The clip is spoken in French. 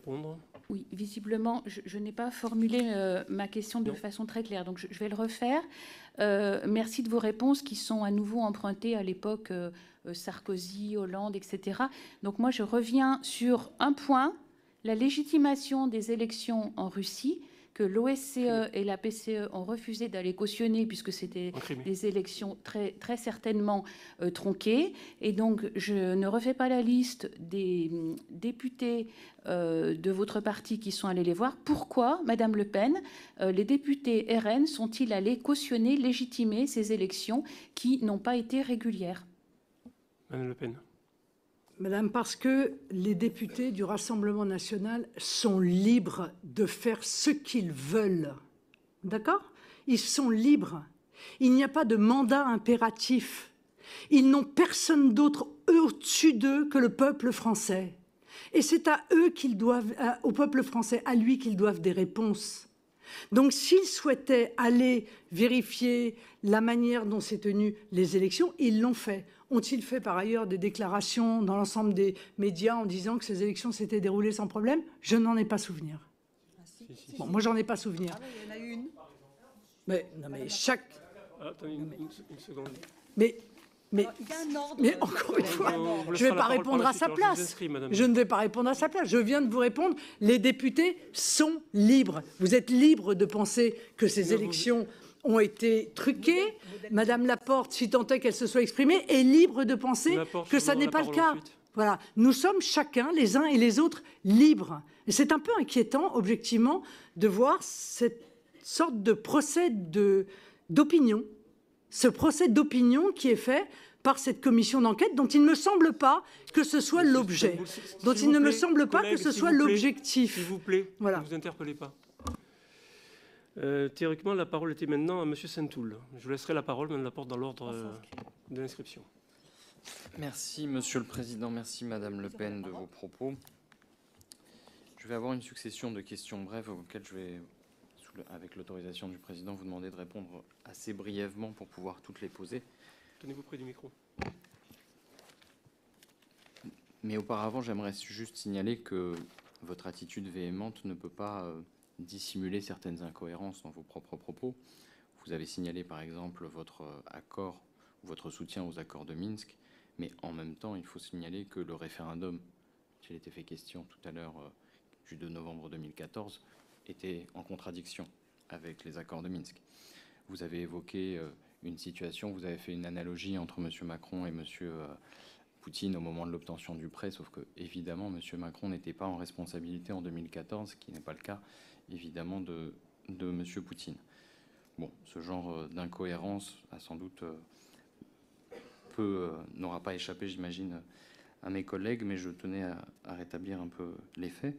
répondre. Oui, visiblement, je n'ai pas formulé ma question de façon très claire, donc je vais le refaire. Merci de vos réponses qui sont à nouveau empruntées à l'époque Sarkozy, Hollande, etc. Donc moi, je reviens sur un point, la légitimation des élections en Russie, que l'OSCE et la PCE ont refusé d'aller cautionner puisque c'était des élections très certainement tronquées. Et donc, je ne refais pas la liste des députés de votre parti qui sont allés les voir. Pourquoi, Madame Le Pen, les députés RN sont-ils allés cautionner, légitimer ces élections qui n'ont pas été régulières? Madame Le Pen. Madame, parce que les députés du Rassemblement national sont libres de faire ce qu'ils veulent. D'accord? Ils sont libres. Il n'y a pas de mandat impératif. Ils n'ont personne d'autre au-dessus d'eux que le peuple français. Et c'est à eux qu'ils doivent, au peuple français, à lui qu'ils doivent des réponses. Donc s'ils souhaitaient aller vérifier la manière dont s'est tenues les élections, ils l'ont fait. Ont-ils fait par ailleurs des déclarations dans l'ensemble des médias en disant que ces élections s'étaient déroulées sans problème? Je n'en ai pas souvenir. Bon, moi, j'en ai pas souvenir. Ah, il y en a une. Mais, non, mais chaque... Attendez une seconde. Mais encore une fois, je ne vais pas répondre à sa place. Je ne vais pas répondre à sa place. Je viens de vous répondre. Les députés sont libres. Vous êtes libres de penser que ces élections ont été truquées. Madame Laporte, si tant est qu'elle se soit exprimée, est libre de penser que ça n'est pas le cas. Voilà. Nous sommes chacun, les uns et les autres, libres. Et c'est un peu inquiétant, objectivement, de voir cette sorte de procès d'opinion. Ce procès d'opinion qui est fait par cette commission d'enquête dont il ne me semble pas que ce soit l'objet, dont il ne me semble pas que ce soit l'objectif. S'il vous plaît, voilà. Ne vous interpellez pas. Théoriquement, la parole était maintenant à M. Saint-Toul. Je vous laisserai la parole, Mme Laporte, dans l'ordre de l'inscription. Merci, Monsieur le Président. Merci, Madame Le Pen, de vos propos. Je vais avoir une succession de questions brèves auxquelles je vais, avec l'autorisation du Président, vous demander de répondre assez brièvement pour pouvoir toutes les poser. Tenez-vous près du micro. Mais auparavant, j'aimerais juste signaler que votre attitude véhémente ne peut pas dissimuler certaines incohérences dans vos propres propos. Vous avez signalé, par exemple, votre accord, votre soutien aux accords de Minsk, mais en même temps, il faut signaler que le référendum, s'il était fait question tout à l'heure, du 2 novembre 2014, était en contradiction avec les accords de Minsk. Vous avez évoqué une situation, vous avez fait une analogie entre M. Macron et M. Poutine au moment de l'obtention du prêt, sauf que, évidemment, M. Macron n'était pas en responsabilité en 2014, ce qui n'est pas le cas, évidemment, de M. Poutine. Bon, ce genre d'incohérence a sans doute n'aura pas échappé, j'imagine, à mes collègues, mais je tenais à rétablir un peu les faits.